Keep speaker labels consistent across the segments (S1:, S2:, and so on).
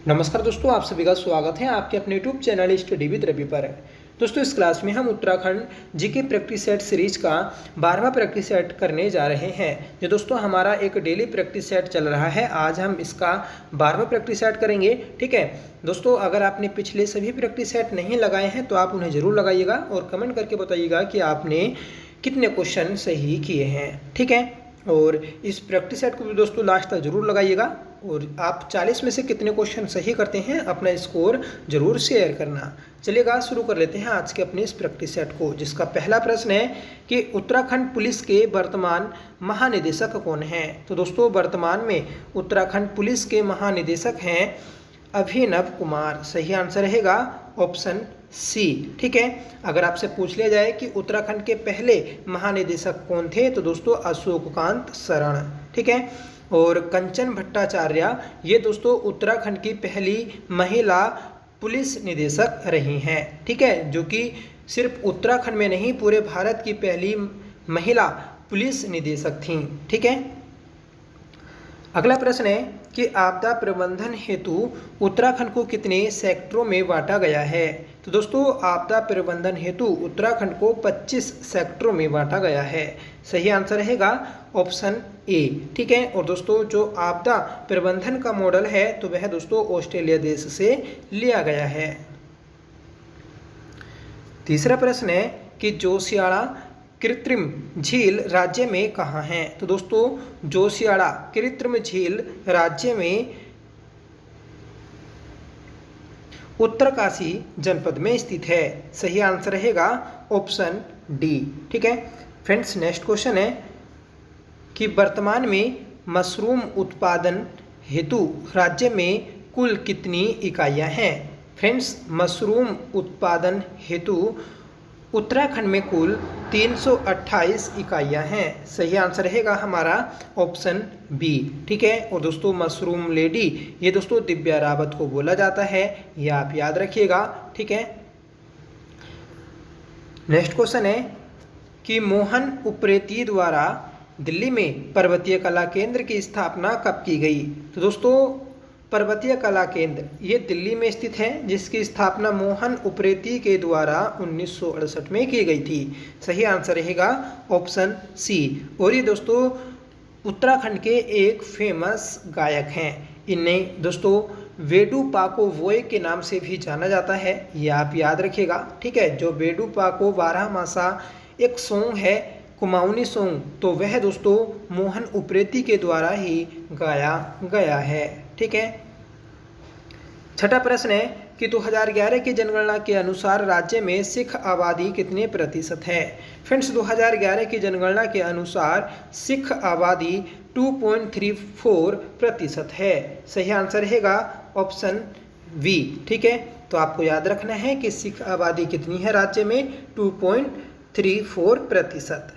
S1: नमस्कार दोस्तों, आप सभी का स्वागत है आपके अपने YouTube channel study with Ravi पर। दोस्तों, इस क्लास में हम Uttarakhand GK practice set series का 12वां प्रैक्टिस सेट करने जा रहे हैं। जो दोस्तों हमारा एक डेली प्रैक्टिस सेट चल रहा है, आज हम इसका 12वां प्रैक्टिस सेट करेंगे। ठीक है दोस्तों, अगर आपने पिछले सभी प्रैक्टिस सेट नहीं लगाए हैं तो आप उन्हें जरूर लगाइएगा और कमेंट करके बताइएगा कि आपने कितने क्वेश्चन सही किए हैं। ठीक है, और इस प्रैक्टिस सेट को भी दोस्तों लास्ट तक जरूर लगाइएगा और आप 40 में से कितने क्वेश्चन सही करते हैं अपना स्कोर जरूर शेयर करना। चलिएगा शुरू कर लेते हैं आज के अपने इस प्रैक्टिस सेट को, जिसका पहला प्रश्न है कि उत्तराखंड पुलिस के वर्तमान महानिदेशक कौन हैं। तो दोस्तों वर्तमान में उत्तराखंड पुलिस के महानिदेशक हैं अभिनव कुमार। सही आंसर रहेगा ऑप्शन सी। ठीक है, अगर आपसे पूछ लिया जाए कि उत्तराखंड के पहले महानिदेशक कौन थे तो दोस्तों अशोककांत शरण। ठीक है, और कंचन भट्टाचार्य ये दोस्तों उत्तराखंड की पहली महिला पुलिस निदेशक रही हैं। ठीक है, जो कि सिर्फ उत्तराखंड में नहीं पूरे भारत की पहली महिला पुलिस निदेशक थीं। ठीक है, अगला प्रश्न है कि आपदा प्रबंधन हेतु उत्तराखंड को कितने सेक्टरों में बांटा गया है। तो दोस्तों आपदा प्रबंधन हेतु उत्तराखंड को 25 सेक्टरों में बांटा गया है। सही आंसर रहेगा ऑप्शन ए। ठीक है, और दोस्तों जो आपदा प्रबंधन का मॉडल है तो वह दोस्तों ऑस्ट्रेलिया देश से लिया गया है। तीसरा प्रश्न है कि जोशियाड़ा कृत्रिम झील राज्य में कहाँ है। तो दोस्तों जोशियाड़ा कृत्रिम झील राज्य में उत्तरकाशी जनपद में स्थित है। सही आंसर रहेगा ऑप्शन डी। ठीक है फ्रेंड्स, नेक्स्ट क्वेश्चन है कि वर्तमान में मशरूम उत्पादन हेतु राज्य में कुल कितनी इकाइयां हैं। फ्रेंड्स, मशरूम उत्पादन हेतु उत्तराखंड में कुल 328 इकाइयां हैं। सही आंसर रहेगा हमारा ऑप्शन बी। ठीक है, और दोस्तों मशरूम लेडी ये दोस्तों दिव्या रावत को बोला जाता है, ये आप याद रखिएगा। ठीक है, नेक्स्ट क्वेश्चन है कि मोहन उप्रेती द्वारा दिल्ली में पर्वतीय कला केंद्र की स्थापना कब की गई। तो दोस्तों पर्वतीय कला केंद्र ये दिल्ली में स्थित है, जिसकी स्थापना मोहन उप्रेती के द्वारा 1968 में की गई थी। सही आंसर रहेगा ऑप्शन सी। और ये दोस्तों उत्तराखंड के एक फेमस गायक हैं। इन्हें दोस्तों वेडू पाको वोय के नाम से भी जाना जाता है, ये आप याद रखिएगा। ठीक है, जो वेडू पाको बारहमासा एक सॉन्ग है कुमाऊनी सॉन्ग, तो वह दोस्तों मोहन उप्रेती के द्वारा ही गाया गया है। ठीक है, छठा प्रश्न है कि 2011 की जनगणना के अनुसार राज्य में सिख आबादी कितने प्रतिशत है। फ्रेंड्स, 2011 की जनगणना के अनुसार सिख आबादी 2.34% है। सही आंसर रहेगा ऑप्शन बी। ठीक है, तो आपको याद रखना है कि सिख आबादी कितनी है राज्य में 2.34%।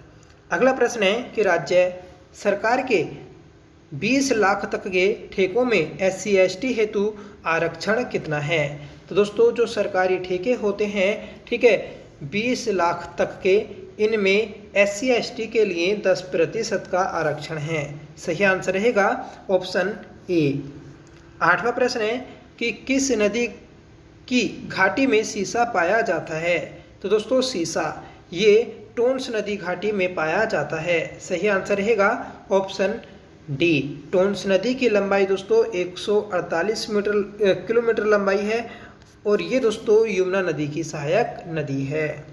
S1: अगला प्रश्न है कि राज्य सरकार के 20 लाख तक के ठेकों में SC/ST हेतु आरक्षण कितना है। तो दोस्तों जो सरकारी ठेके होते हैं, ठीक है, 20 लाख तक के, इनमें SC/ST के लिए 10% का आरक्षण है। सही आंसर रहेगा ऑप्शन ए। आठवां प्रश्न है कि किस नदी की घाटी में सीसा पाया जाता है। तो दोस्तों सीसा ये टोंस नदी घाटी में पाया जाता है। सही आंसर रहेगा ऑप्शन डी। टोंस नदी की लंबाई दोस्तों 148 किलोमीटर लंबाई है और ये दोस्तों यमुना नदी की सहायक नदी है।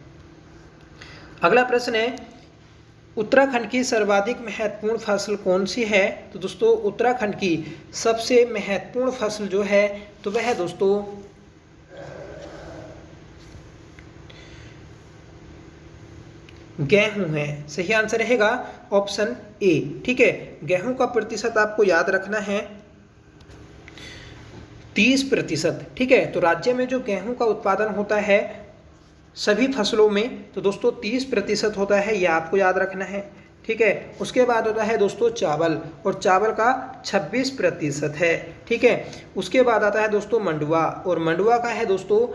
S1: अगला प्रश्न है उत्तराखंड की सर्वाधिक महत्वपूर्ण फसल कौन सी है। तो दोस्तों उत्तराखंड की सबसे महत्वपूर्ण फसल जो है तो वह दोस्तों गेहूं है। सही आंसर रहेगा ऑप्शन ए। ठीक है, गेहूं का प्रतिशत आपको याद रखना है 30%। ठीक है, तो राज्य में जो गेहूं का उत्पादन होता है सभी फसलों में तो दोस्तों 30% होता है, यह आपको याद रखना है। ठीक है, उसके बाद होता है दोस्तों चावल, और चावल का 26% है। ठीक है, उसके बाद आता है दोस्तों मंडुआ, और मंडुआ का है दोस्तों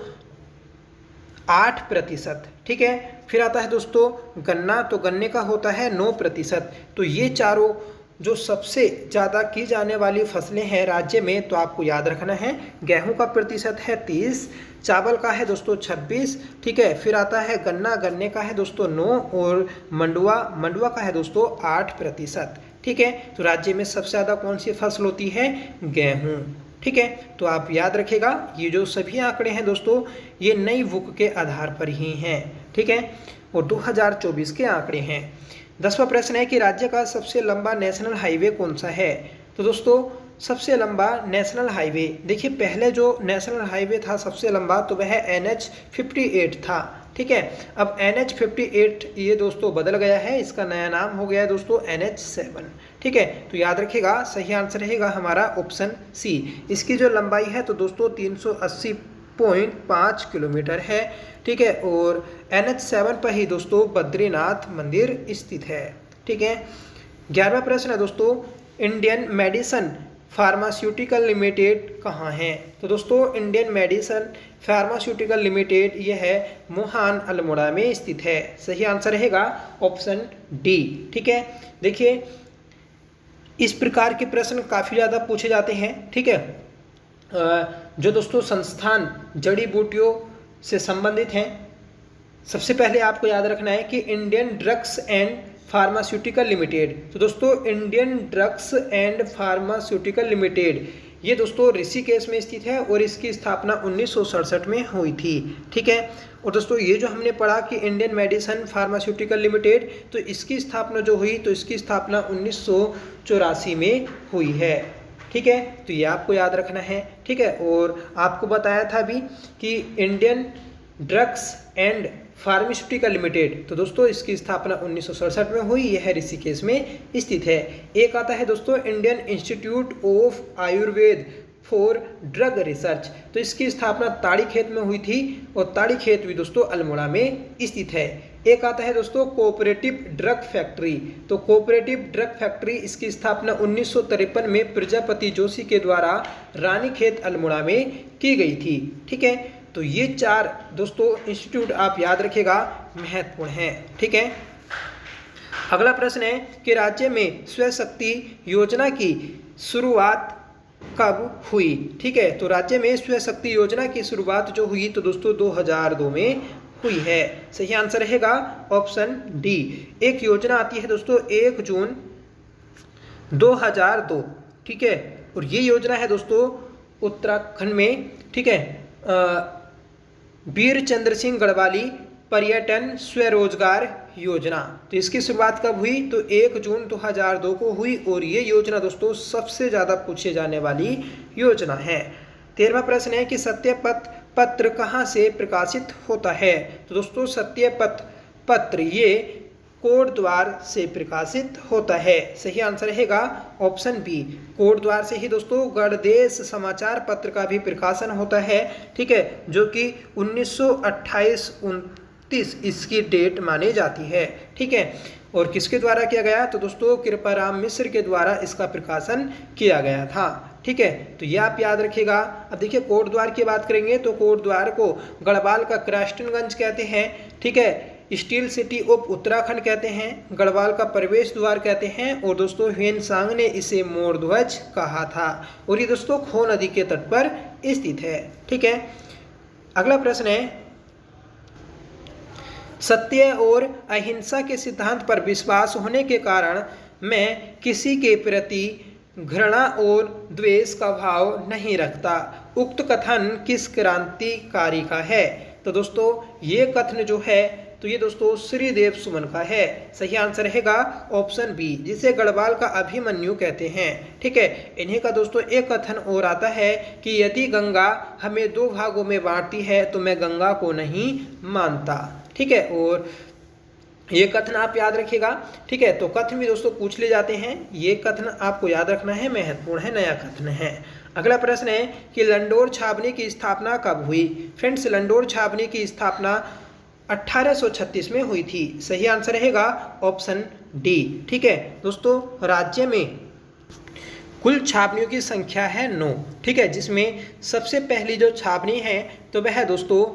S1: 8%। ठीक है, फिर आता है दोस्तों गन्ना, तो गन्ने का होता है 9%। तो ये चारों जो सबसे ज़्यादा की जाने वाली फसलें हैं राज्य में, तो आपको याद रखना है गेहूं का प्रतिशत है 30, चावल का है दोस्तों 26, ठीक है। फिर आता है गन्ना, गन्ने का है दोस्तों 9 और मंडुआ का है दोस्तों 8%, ठीक है। तो राज्य में सबसे ज़्यादा कौन सी फसल होती है? गेहूं, ठीक है। तो आप याद रखेगा ये जो सभी आंकड़े हैं दोस्तों ये नई बुक के आधार पर ही हैं, ठीक है, और 2024 के आंकड़े हैं। 10वां प्रश्न है कि राज्य का सबसे लंबा नेशनल हाईवे कौन सा है? तो दोस्तों सबसे लंबा नेशनल हाईवे, देखिए पहले जो नेशनल हाईवे था सबसे लंबा तो वह NH58 था, ठीक है। अब NH58 ये दोस्तों बदल गया है, इसका नया नाम हो गया है दोस्तों NH7, ठीक है। तो याद रखिएगा सही आंसर रहेगा हमारा ऑप्शन सी। इसकी जो लंबाई है तो दोस्तों 380.5 किलोमीटर है, ठीक है, और NH7 पर ही दोस्तों बद्रीनाथ मंदिर स्थित है, ठीक है। 11वां प्रश्न है दोस्तों इंडियन मेडिसिन फार्मास्यूटिकल लिमिटेड कहाँ है? तो दोस्तों इंडियन मेडिसिन फार्मास्यूटिकल लिमिटेड ये है मोहान अल्मोड़ा में स्थित है। सही आंसर रहेगा ऑप्शन डी, ठीक है। देखिए इस प्रकार के प्रश्न काफ़ी ज़्यादा पूछे जाते हैं, ठीक है। जो दोस्तों संस्थान जड़ी बूटियों से संबंधित हैं, सबसे पहले आपको याद रखना है कि Indian drugs and pharmaceutical limited, तो दोस्तों Indian drugs and pharmaceutical limited ये दोस्तों ऋषिकेश में स्थित है और इसकी स्थापना 1967 में हुई थी, ठीक है। और दोस्तों ये जो हमने पढ़ा कि इंडियन मेडिसिन फार्मास्यूटिकल लिमिटेड, तो इसकी स्थापना जो हुई तो इसकी स्थापना 1984 में हुई है, ठीक है। तो ये आपको याद रखना है, ठीक है। और आपको बताया था भी कि Indian drugs and pharmaceutical limited, तो दोस्तों इसकी स्थापना 1967 में हुई, यह ऋषिकेश में स्थित है। एक आता है दोस्तों Indian institute of Ayurveda for drug research, तो इसकी स्थापना ताड़ीखेत में हुई थी और ताड़ीखेत भी दोस्तों अल्मोड़ा में स्थित है। एक आता है दोस्तों कोऑपरेटिव ड्रग फैक्ट्री, तो कोऑपरेटिव ड्रग फैक्ट्री इसकी स्थापना 1953 में प्रजापति जोशी के द्वारा रानीखेत अल्मोड़ा में की गई थी, ठीक है। तो ये 4 दोस्तों इंस्टीट्यूट आप याद रखिएगा महत्वपूर्ण हैं, ठीक है। अगला प्रश्न है कि राज्य में स्वशक्ति योजना की शुरुआत कब हुई? ठीक है, तो राज्य में स्वशक्ति योजना की शुरुआत जो हुई तो दोस्तों 2002 में हुई है। सही आंसर रहेगा ऑप्शन डी। एक योजना आती है दोस्तों 1 जून 2002, ठीक है, और ये योजना है दोस्तों उत्तराखंड में, ठीक है, वीर चंद्र सिंह गढ़वाली पर्यटन स्वरोजगार योजना। तो इसकी शुरुआत कब हुई? तो 1 जून 2002 को हुई और ये योजना दोस्तों सबसे ज़्यादा पूछे जाने वाली योजना है। 13वां प्रश्न है कि सत्यपथ पत्र कहाँ से प्रकाशित होता है? तो दोस्तों सत्यपथ पत्र ये कोटद्वार से प्रकाशित होता है। सही आंसर रहेगा ऑप्शन बी, कोटद्वार से ही दोस्तों गणदेश समाचार पत्र का भी प्रकाशन होता है, ठीक है, जो कि 1928-29 इसकी डेट मानी जाती है, ठीक है। और किसके द्वारा किया गया? तो दोस्तों कृपाराम मिश्र के द्वारा इसका प्रकाशन किया गया था, ठीक है। तो ये आप याद रखिएगा। अब देखिए कोटद्वार की बात करेंगे तो कोटद्वार को गढ़वाल का क्रैस्टनगंज कहते हैं, ठीक है, स्टील सिटी ऑफ उत्तराखंड कहते हैं, गढ़वाल का प्रवेश द्वार कहते हैं और दोस्तों ह्वेनसांग ने इसे मोरध्वज कहा था और ये दोस्तों खो नदी के तट पर स्थित है, ठीक है। अगला प्रश्न है सत्य और अहिंसा के सिद्धांत पर विश्वास होने के कारण मैं किसी के प्रति घृणा और द्वेष का भाव नहीं रखता, उक्त कथन किस क्रांतिकारी का है? तो दोस्तों ये कथन जो है तो ये दोस्तों श्रीदेव सुमन का है। सही आंसर रहेगा ऑप्शन बी, जिसे गढ़वाल का अभिमन्यु कहते हैं, ठीक है। इन्हीं का दोस्तों एक कथन और आता है कि यदि गंगा हमें 2 भागों में बांटती है तो मैं गंगा को नहीं मानता, ठीक है। और ये कथन आप याद रखिएगा, ठीक है। तो कथन भी दोस्तों पूछ ले जाते हैं, ये कथन आपको याद रखना है, महत्वपूर्ण है, नया कथन है। अगला प्रश्न है कि लंडोर छावनी की स्थापना कब हुई? फ्रेंड्स लंडोर छावनी की स्थापना 1836 में हुई थी। सही आंसर रहेगा ऑप्शन डी, ठीक है। दोस्तों राज्य में कुल छावनियों की संख्या है 9, ठीक है, जिसमें सबसे पहली जो छावनी है तो वह दोस्तों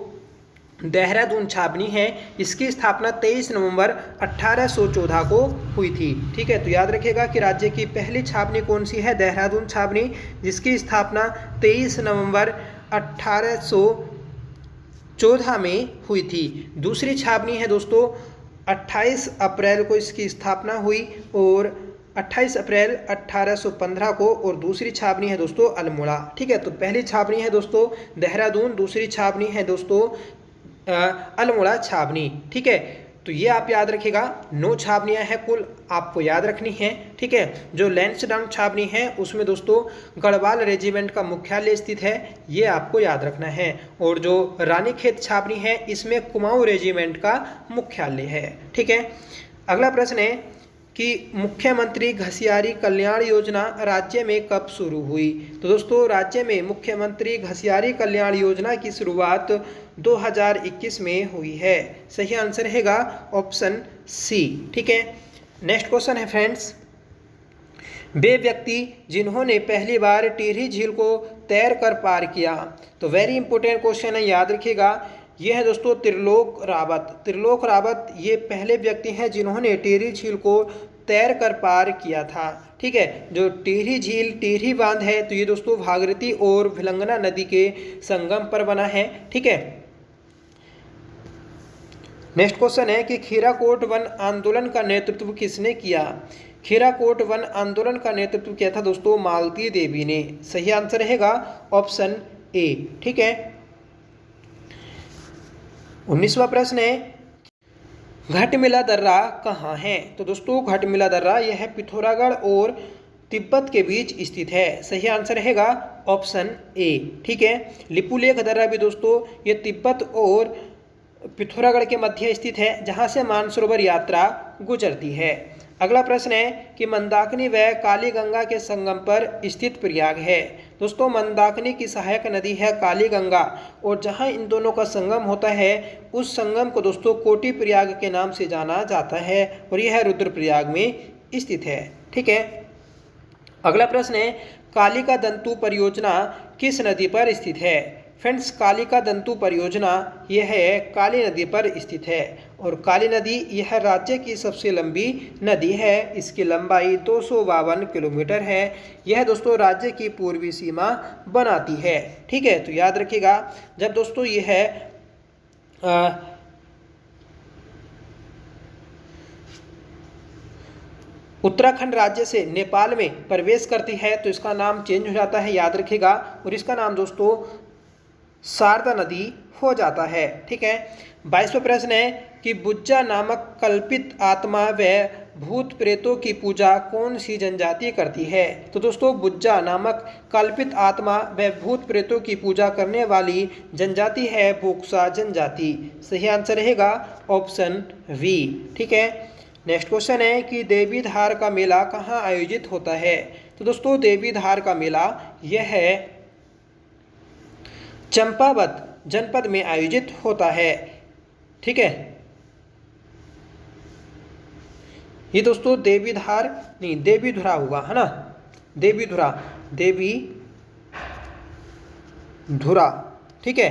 S1: देहरादून छावनी है, इसकी स्थापना 23 नवंबर 1814 को हुई थी। ठीक है, तो याद रखिएगा कि राज्य की पहली छावनी कौन सी है, देहरादून छावनी, जिसकी स्थापना 23 नवंबर 1814 में हुई थी। दूसरी छावनी है दोस्तों 28 अप्रैल को इसकी स्थापना हुई और 28 अप्रैल 1815 को, और दूसरी छावनी है दोस्तों अल्मोड़ा। ठीक है, तो पहली छावनी है दोस्तों देहरादून, दूसरी छावनी है दोस्तों अल्मोड़ा छावनी। ठीक है, तो ये आप याद रखिएगा। 9 छावनियां हैं कुल, आपको याद रखनी है। ठीक है, जो लैंसडाउन छावनी है उसमें दोस्तों गढ़वाल रेजिमेंट का मुख्यालय स्थित है, ये आपको याद रखना है। और जो रानीखेत छावनी है इसमें कुमाऊं रेजिमेंट का मुख्यालय है। ठीक है, अगला प्रश्न है कि मुख्यमंत्री घसियारी कल्याण योजना राज्य में कब शुरू हुई। तो दोस्तों राज्य में मुख्यमंत्री घसियारी कल्याण योजना की शुरुआत 2021 में हुई है। सही आंसर रहेगा ऑप्शन सी। ठीक है, नेक्स्ट क्वेश्चन है फ्रेंड्स, वे व्यक्ति जिन्होंने पहली बार टिहरी झील को तैर कर पार किया। तो वेरी इंपॉर्टेंट क्वेश्चन है, याद रखिएगा। ये है दोस्तों त्रिलोक रावत। त्रिलोक रावत ये पहले व्यक्ति हैं जिन्होंने टिहरी झील को तैर कर पार किया था। ठीक है, जो टिहरी झील टिहरी बांध है तो ये दोस्तों भागीरथी और भिलंगना नदी के संगम पर बना है। ठीक है, नेक्स्ट क्वेश्चन है कि खीराकोट वन आंदोलन का नेतृत्व किसने किया। खीराकोट वन आंदोलन का नेतृत्व किया था दोस्तों मालती देवी ने। सही आंसर रहेगा ऑप्शन ए। ठीक है, 19वां प्रश्न है घटमिला दर्रा कहाँ है। तो दोस्तों घटमिला दर्रा यह है पिथौरागढ़ और तिब्बत के बीच स्थित है। सही आंसर रहेगा ऑप्शन ए। ठीक है, लिपुलेख दर्रा भी दोस्तों ये तिब्बत और पिथौरागढ़ के मध्य स्थित है, जहाँ से मानसरोवर यात्रा गुजरती है। अगला प्रश्न है कि मंदाकिनी व काली गंगा के संगम पर स्थित प्रयाग है। दोस्तों मंदाकिनी की सहायक नदी है काली गंगा, और जहां इन दोनों का संगम होता है उस संगम को दोस्तों कोटि प्रयाग के नाम से जाना जाता है, और यह रुद्रप्रयाग में स्थित है। ठीक है, अगला प्रश्न है कालिका दंतु परियोजना किस नदी पर स्थित है। फ्रेंड्स कालिका दंतु परियोजना यह है काली नदी पर स्थित है, और काली नदी यह राज्य की सबसे लंबी नदी है। इसकी लंबाई 252 किलोमीटर है। यह दोस्तों राज्य की पूर्वी सीमा बनाती है। ठीक है, तो याद रखिएगा जब दोस्तों यह उत्तराखंड राज्य से नेपाल में प्रवेश करती है तो इसका नाम चेंज हो जाता है, याद रखिएगा, और इसका नाम दोस्तों शारदा नदी हो जाता है। ठीक है, 22वां प्रश्न है कि बुज्जा नामक कल्पित आत्मा व भूत प्रेतों की पूजा कौन सी जनजाति करती है। तो दोस्तों बुज्जा नामक कल्पित आत्मा व भूत प्रेतों की पूजा करने वाली जनजाति है बोक्सा जनजाति। सही आंसर रहेगा ऑप्शन वी। ठीक है, नेक्स्ट क्वेश्चन है कि देवीधार का मेला कहाँ आयोजित होता है। तो दोस्तों देवीधार का मेला यह है चंपावत जनपद में आयोजित होता है। ठीक है, ये दोस्तों देवीधार नहीं देवीधुरा होगा, है ना, देवीधुरा देवीधुरा। ठीक है,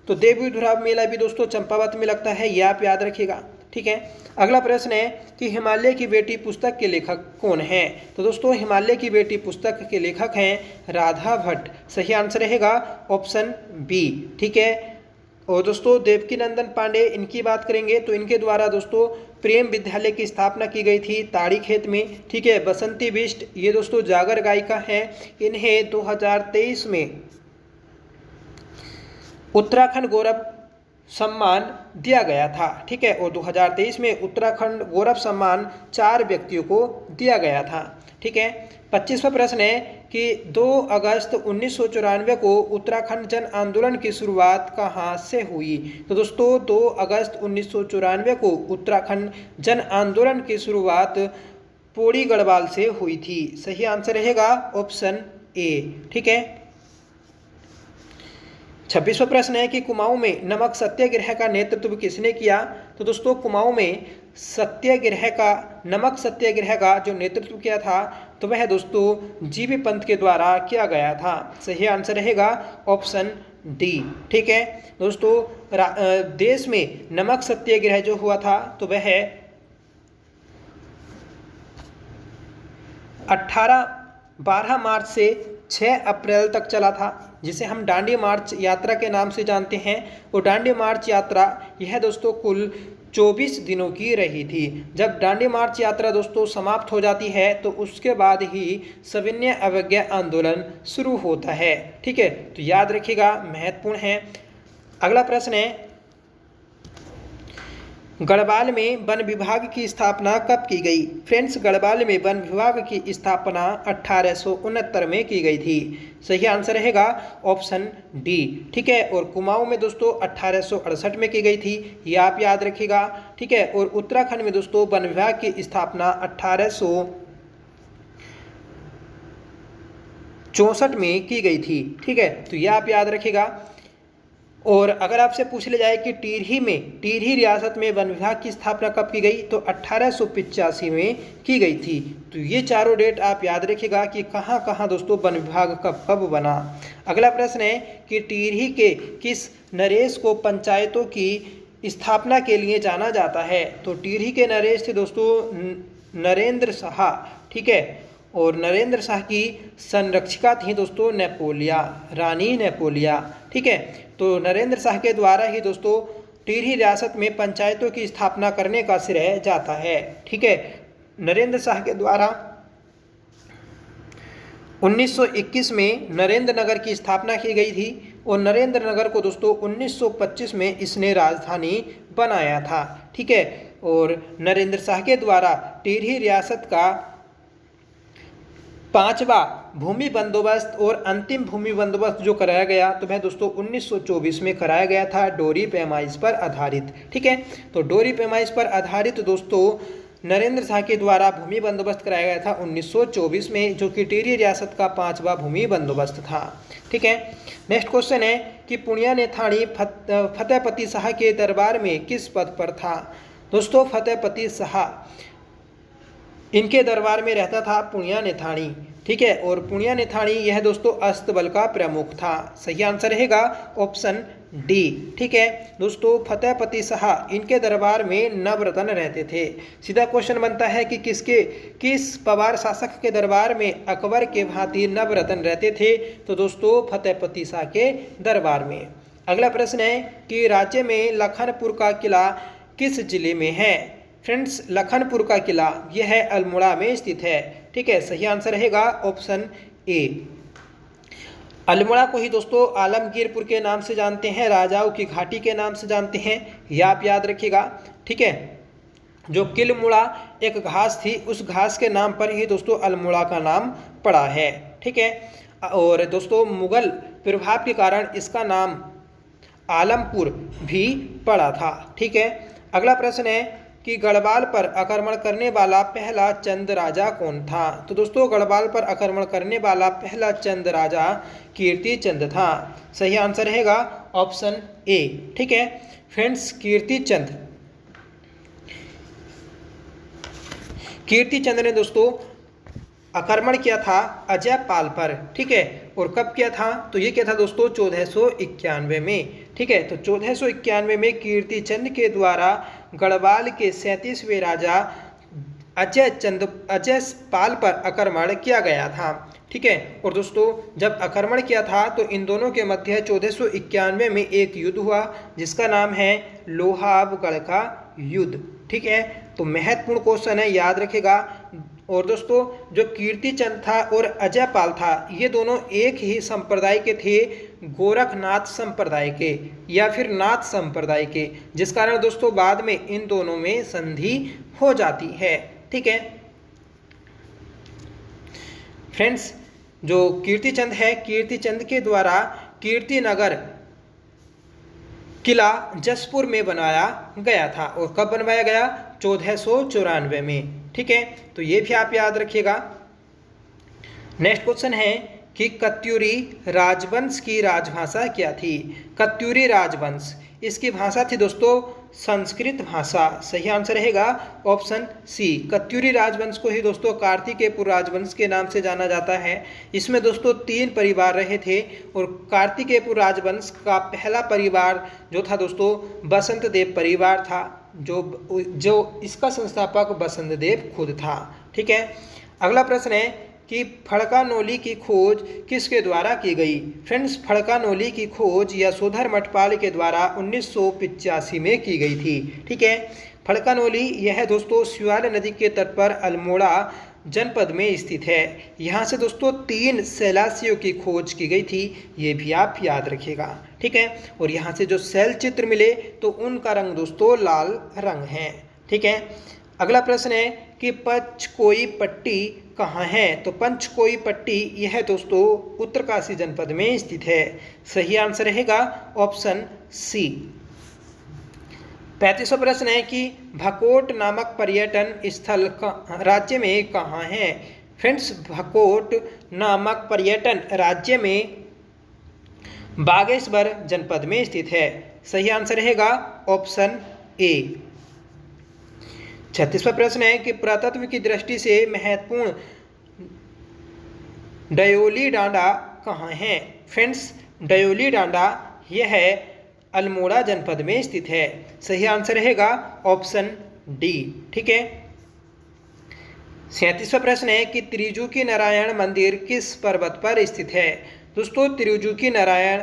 S1: तो देवीधुरा मेला भी दोस्तों चंपावत में लगता है, ये आप याद रखिएगा। ठीक है, अगला प्रश्न है कि हिमालय की बेटी पुस्तक के लेखक कौन है। तो दोस्तों हिमालय की बेटी पुस्तक के लेखक हैं राधा भट्ट। सही आंसर रहेगा ऑप्शन बी। ठीक है, और दोस्तों देवकीनंदन पांडे इनकी बात करेंगे तो इनके द्वारा दोस्तों प्रेम विद्यालय की स्थापना की गई थी ताड़ीखेत में। ठीक है, बसंती बिष्ट ये दोस्तों जागर गायिका हैं, इन्हें 2023 में उत्तराखंड गौरव सम्मान दिया गया था। ठीक है, और 2023 में उत्तराखंड गौरव सम्मान 4 व्यक्तियों को दिया गया था। ठीक है, 25वां प्रश्न है कि 2 अगस्त 1994 को उत्तराखंड जन आंदोलन की शुरुआत कहाँ से हुई। तो दोस्तों 2 अगस्त 1994 को उत्तराखंड जन आंदोलन की शुरुआत पौड़ी गढ़वाल से हुई थी। सही आंसर रहेगा ऑप्शन ए। ठीक है, 26वां प्रश्न है कि कुमाऊं में नमक सत्याग्रह का नेतृत्व किसने किया। तो दोस्तों कुमाऊं में नमक सत्याग्रह का जो नेतृत्व किया था तो वह दोस्तों जीबी पंत के द्वारा किया गया था। सही आंसर रहेगा ऑप्शन डी। ठीक है दोस्तों, देश में नमक सत्याग्रह जो हुआ था तो वह 12 मार्च से 6 अप्रैल तक चला था, जिसे हम दांडी मार्च यात्रा के नाम से जानते हैं। और दांडी मार्च यात्रा यह दोस्तों कुल 24 दिनों की रही थी। जब दांडी मार्च यात्रा दोस्तों समाप्त हो जाती है तो उसके बाद ही सविनय अवज्ञा आंदोलन शुरू होता है। ठीक है, तो याद रखिएगा, महत्वपूर्ण है। अगला प्रश्न है, गढ़वाल में वन विभाग की स्थापना कब की गई? फ्रेंड्स, गढ़वाल में वन विभाग की स्थापना 1869 में की गई थी। सही आंसर रहेगा ऑप्शन डी। ठीक है, और कुमाऊं में दोस्तों 1868 में की गई थी, ये आप याद रखिएगा। ठीक है, और उत्तराखंड में दोस्तों वन विभाग की स्थापना 1864 में की गई थी। ठीक है, तो ये आप याद रखिएगा। और अगर आपसे पूछ लिया जाए कि टिहरी रियासत में वन विभाग की स्थापना कब की गई, तो 1885 में की गई थी। तो ये चारों डेट आप याद रखिएगा कि कहाँ कहाँ दोस्तों वन विभाग कब कब बना। अगला प्रश्न है कि टिहरी के किस नरेश को पंचायतों की स्थापना के लिए जाना जाता है? तो टिहरी के नरेश थे दोस्तों नरेंद्र शाह। ठीक है, और नरेंद्र शाह की संरक्षिका थी दोस्तों नेपोलिया, रानी नेपोलिया। ठीक है, तो नरेंद्र शाह के द्वारा ही दोस्तों टिहरी रियासत में पंचायतों की स्थापना करने का श्रेय जाता है। ठीक है, नरेंद्र शाह के द्वारा 1921 में नरेंद्र नगर की स्थापना की गई थी और नरेंद्र नगर को दोस्तों 1925 में इसने राजधानी बनाया था। ठीक है, और नरेंद्र शाह के द्वारा टिहरी रियासत का 5वां भूमि बंदोबस्त और अंतिम भूमि बंदोबस्त जो कराया गया तो वह दोस्तों 1924 में कराया गया था, डोरी पैमाइश पर आधारित। ठीक है, तो डोरी पैमाइश पर आधारित दोस्तों नरेंद्र शाह के द्वारा भूमि बंदोबस्त कराया गया था 1924 में, जो कि टिहरी रियासत का 5वां भूमि बंदोबस्त था। ठीक है, नेक्स्ट क्वेश्चन है कि पुनिया नेथाणी फतेहपति शाह के दरबार में किस पद पर था? दोस्तों फतेहपति शाह इनके दरबार में रहता था पुनिया नेथाणी। ठीक है, और पुनिया नेथाणी यह दोस्तों अस्तबल का प्रमुख था। सही आंसर रहेगा ऑप्शन डी। ठीक है दोस्तों, फतेहपति शाह इनके दरबार में नवरत्न रहते थे। सीधा क्वेश्चन बनता है कि किस पवार शासक के दरबार में अकबर के भांति नवरत्न रहते थे? तो दोस्तों फतेहपति शाह के दरबार में। अगला प्रश्न है कि राज्य में लखनपुर का किला किस जिले में है? फ्रेंड्स, लखनपुर का किला यह है अल्मोड़ा में स्थित है। ठीक है, सही आंसर रहेगा ऑप्शन ए। अल्मोड़ा को ही दोस्तों आलमगीरपुर के नाम से जानते हैं, राजाओं की घाटी के नाम से जानते हैं, यह आप याद रखिएगा। ठीक है, जो किलमुड़ा एक घास थी उस घास के नाम पर ही दोस्तों अल्मोड़ा का नाम पड़ा है। ठीक है, और दोस्तों मुगल प्रभाव के कारण इसका नाम आलमपुर भी पड़ा था। ठीक है, अगला प्रश्न है कि गढ़वाल पर आक्रमण करने वाला पहला चंद राजा कौन था? तो दोस्तों गढ़वाल पर आक्रमण करने वाला पहला चंद राजा कीर्ति चंद था। सही आंसर रहेगा ऑप्शन ए। ठीक है फ्रेंड्स, कीर्ति चंद ने दोस्तों आक्रमण किया था अजयपाल पर। ठीक है, और कब किया था? तो ये किया था दोस्तों 1491 में। ठीक है, तो 1491 में कीर्ति चंद के द्वारा गढ़वाल के 37वें राजा अजयपाल पर आक्रमण किया गया था। ठीक है, और दोस्तों जब आक्रमण किया था तो इन दोनों के मध्य 1491 में एक युद्ध हुआ जिसका नाम है लोहावगढ़ का युद्ध। ठीक है, तो महत्वपूर्ण क्वेश्चन है, याद रखेगा। और दोस्तों जो कीर्ति चंद था और अजयपाल था ये दोनों एक ही संप्रदाय के थे, गोरखनाथ संप्रदाय के या फिर नाथ संप्रदाय के, जिस कारण दोस्तों बाद में इन दोनों में संधि हो जाती है। ठीक है फ्रेंड्स, जो कीर्ति चंद है, कीर्ति चंद के द्वारा कीर्ति नगर किला जसपुर में बनाया गया था। और कब बनवाया गया? 1494 में। ठीक है, तो ये भी आप याद रखिएगा। नेक्स्ट क्वेश्चन है कि कत्यूरी राजवंश की राजभाषा क्या थी? कत्यूरी राजवंश इसकी भाषा थी दोस्तों संस्कृत भाषा। सही आंसर रहेगा ऑप्शन सी। कत्यूरी राजवंश को ही दोस्तों कार्तिकेयपुर राजवंश के नाम से जाना जाता है। इसमें दोस्तों 3 परिवार रहे थे और कार्तिकेयपुर राजवंश का पहला परिवार जो था दोस्तों बसंत देव परिवार था, जो इसका संस्थापक बसंत देव खुद था। ठीक है, अगला प्रश्न है कि फड़कानोली की खोज किसके द्वारा की गई। फ्रेंड्स, फड़कानोली की खोज यशोधर मठपाल के द्वारा 1985 में की गई थी। ठीक है, फड़कानोली यह दोस्तों स्याल नदी के तट पर अल्मोड़ा जनपद में स्थित है। यहाँ से दोस्तों 3 शैलाशियों की खोज की गई थी, ये भी आप याद रखिएगा। ठीक है, और यहाँ से जो शैल चित्र मिले तो उनका रंग दोस्तों लाल रंग है। ठीक है, अगला प्रश्न है कि पंचकोई पट्टी कहाँ है। तो पंचकोई पट्टी यह दोस्तों उत्तरकाशी जनपद में स्थित है। सही आंसर रहेगा ऑप्शन सी। 35वां प्रश्न है कि भकोट नामक पर्यटन स्थल राज्य में कहाँ है। फ्रेंड्स, भकोट नामक पर्यटन राज्य में बागेश्वर जनपद में स्थित है। सही आंसर रहेगा ऑप्शन ए। 36वां प्रश्न है कि पुरातत्व की दृष्टि से महत्वपूर्ण डयोली डांडा कहाँ है। फ्रेंड्स, डयोली डांडा यह अल्मोड़ा जनपद में स्थित है। सही आंसर रहेगा ऑप्शन डी। ठीक है, 37वां प्रश्न है कि त्रिजुकी नारायण मंदिर किस पर्वत पर स्थित है। दोस्तों, त्रिजुकी नारायण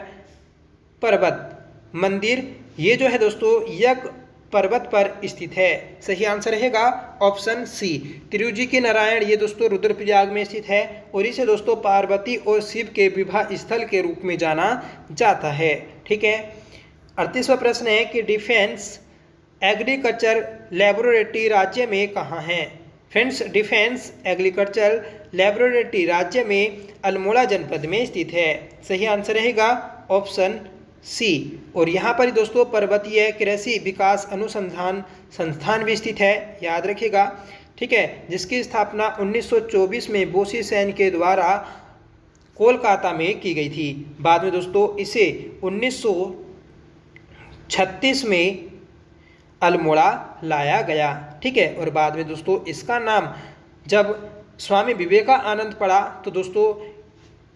S1: पर्वत मंदिर ये जो है दोस्तों यज्ञ पर्वत पर स्थित है। सही आंसर रहेगा ऑप्शन सी। त्रिजुकी नारायण ये दोस्तों रुद्रप्रयाग में स्थित है और इसे दोस्तों पार्वती और शिव के विवाह स्थल के रूप में जाना जाता है। ठीक है, 38वां प्रश्न है कि डिफेंस एग्रीकल्चर लेबोरेटरी राज्य में कहाँ है। फ्रेंड्स, डिफेंस एग्रीकल्चर लेबोरेटरी राज्य में अल्मोड़ा जनपद में स्थित है। सही आंसर रहेगा ऑप्शन सी। और यहाँ पर दोस्तों पर्वतीय कृषि विकास अनुसंधान संस्थान भी स्थित है, याद रखिएगा। ठीक है, जिसकी स्थापना 1924 में बोसी सैन के द्वारा कोलकाता में की गई थी। बाद में दोस्तों इसे 1936 में अल्मोड़ा लाया गया। ठीक है, और बाद में दोस्तों इसका नाम जब स्वामी विवेकानंद पड़ा तो दोस्तों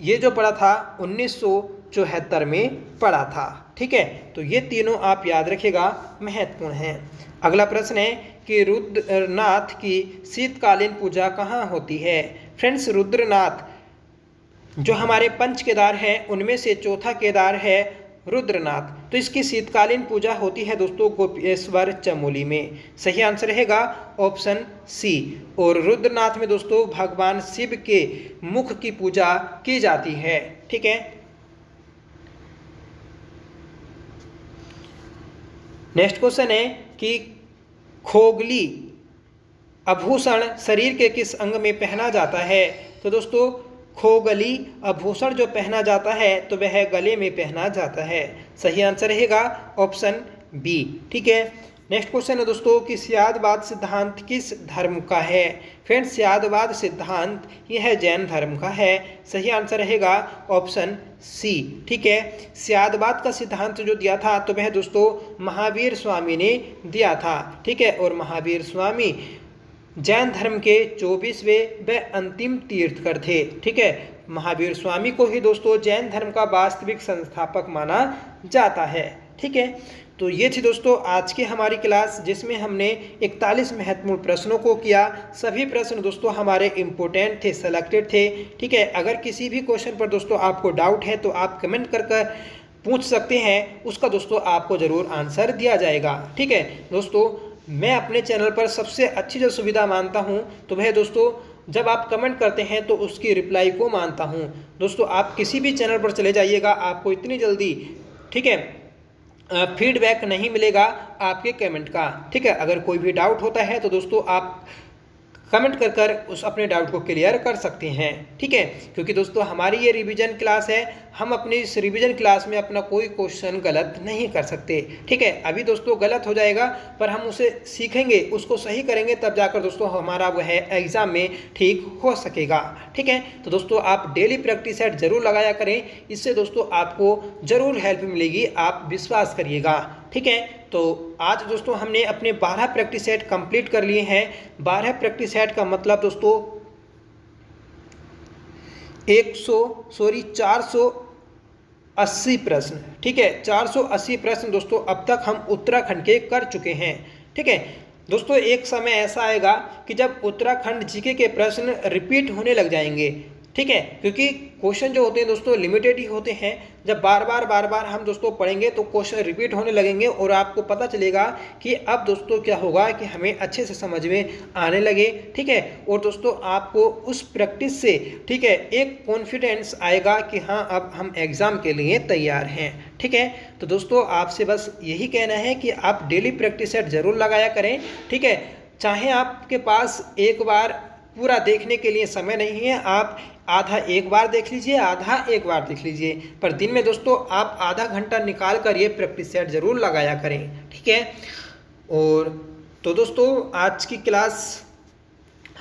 S1: ये जो पड़ा था 1974 में पड़ा था। ठीक है, तो ये तीनों आप याद रखिएगा, महत्वपूर्ण हैं। अगला प्रश्न है कि रुद्रनाथ की शीतकालीन पूजा कहाँ होती है। फ्रेंड्स, रुद्रनाथ जो हमारे पंच केदार हैं उनमें से चौथा केदार है रुद्रनाथ, तो इसकी शीतकालीन पूजा होती है दोस्तों गोपेश्वर चमोली में। सही आंसर रहेगा ऑप्शन सी। और रुद्रनाथ में दोस्तों भगवान शिव के मुख की पूजा की जाती है। ठीक है, नेक्स्ट क्वेश्चन है कि खोगली आभूषण शरीर के किस अंग में पहना जाता है। तो दोस्तों खोगली आभूषण जो पहना जाता है तो वह गले में पहना जाता है। सही आंसर रहेगा ऑप्शन बी। ठीक है, नेक्स्ट क्वेश्चन है दोस्तों कि स्यादवाद सिद्धांत किस धर्म का है। फ्रेंड्स, स्यादवाद सिद्धांत यह जैन धर्म का है। सही आंसर रहेगा ऑप्शन सी। ठीक है, स्यादवाद का सिद्धांत जो दिया था तो वह दोस्तों महावीर स्वामी ने दिया था। ठीक है, और महावीर स्वामी जैन धर्म के 24वें व अंतिम तीर्थकर थे। ठीक है, महावीर स्वामी को ही दोस्तों जैन धर्म का वास्तविक संस्थापक माना जाता है। ठीक है, तो ये थी दोस्तों आज की हमारी क्लास, जिसमें हमने 41 महत्वपूर्ण प्रश्नों को किया। सभी प्रश्न दोस्तों हमारे इम्पोर्टेंट थे, सेलेक्टेड थे। ठीक है, अगर किसी भी क्वेश्चन पर दोस्तों आपको डाउट है तो आप कमेंट कर पूछ सकते हैं, उसका दोस्तों आपको ज़रूर आंसर दिया जाएगा। ठीक है दोस्तों, मैं अपने चैनल पर सबसे अच्छी जो सुविधा मानता हूं तो वह दोस्तों जब आप कमेंट करते हैं तो उसकी रिप्लाई को मानता हूं। दोस्तों आप किसी भी चैनल पर चले जाइएगा, आपको इतनी जल्दी ठीक है फीडबैक नहीं मिलेगा आपके कमेंट का। ठीक है, अगर कोई भी डाउट होता है तो दोस्तों आप कमेंट कर उस अपने डाउट को क्लियर कर सकते हैं। ठीक है, क्योंकि दोस्तों हमारी ये रिवीजन क्लास है, हम अपनी इस रिवीजन क्लास में अपना कोई क्वेश्चन गलत नहीं कर सकते। ठीक है, अभी दोस्तों गलत हो जाएगा, पर हम उसे सीखेंगे, उसको सही करेंगे, तब जाकर दोस्तों हमारा वह एग्ज़ाम में ठीक हो सकेगा। ठीक है, तो दोस्तों आप डेली प्रैक्टिस सेट जरूर लगाया करें, इससे दोस्तों आपको ज़रूर हेल्प मिलेगी, आप विश्वास करिएगा। ठीक है, तो आज दोस्तों हमने अपने 12 प्रैक्टिस सेट कंप्लीट कर लिए हैं। 12 प्रैक्टिस सेट का मतलब दोस्तों 480 प्रश्न। ठीक है, 480 प्रश्न दोस्तों अब तक हम उत्तराखंड के कर चुके हैं। ठीक है दोस्तों, एक समय ऐसा आएगा कि जब उत्तराखंड जीके के प्रश्न रिपीट होने लग जाएंगे। ठीक है, क्योंकि क्वेश्चन जो होते हैं दोस्तों लिमिटेड ही होते हैं। जब बार बार हम दोस्तों पढ़ेंगे तो क्वेश्चन रिपीट होने लगेंगे और आपको पता चलेगा कि अब दोस्तों क्या होगा कि हमें अच्छे से समझ में आने लगे। ठीक है, और दोस्तों आपको उस प्रैक्टिस से ठीक है एक कॉन्फिडेंस आएगा कि हाँ अब हम एग्ज़ाम के लिए तैयार हैं। ठीक है, तो दोस्तों आपसे बस यही कहना है कि आप डेली प्रैक्टिस सेट जरूर लगाया करें। ठीक है, चाहे आपके पास एक बार पूरा देखने के लिए समय नहीं है, आप आधा एक बार देख लीजिए, आधा एक बार देख लीजिए, पर दिन में दोस्तों आप आधा घंटा निकाल कर ये प्रैक्टिस सेट जरूर लगाया करें। ठीक है, और तो दोस्तों आज की क्लास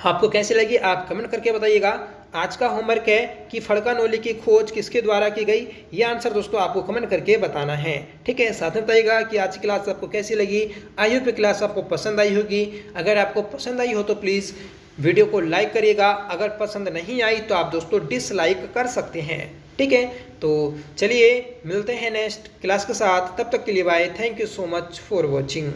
S1: आपको कैसी लगी आप कमेंट करके बताइएगा। आज का होमवर्क है कि फड़का नोली की खोज किसके द्वारा की गई, ये आंसर दोस्तों आपको कमेंट करके बताना है। ठीक है, साथ में बताइएगा कि आज की क्लास आपको कैसी लगी। आई होप क्लास आपको पसंद आई होगी। अगर आपको पसंद आई हो तो प्लीज़ वीडियो को लाइक करिएगा, अगर पसंद नहीं आई तो आप दोस्तों डिसलाइक कर सकते हैं। ठीक है, तो चलिए मिलते हैं नेक्स्ट क्लास के साथ, तब तक के लिए bye. Thank you so much for watching.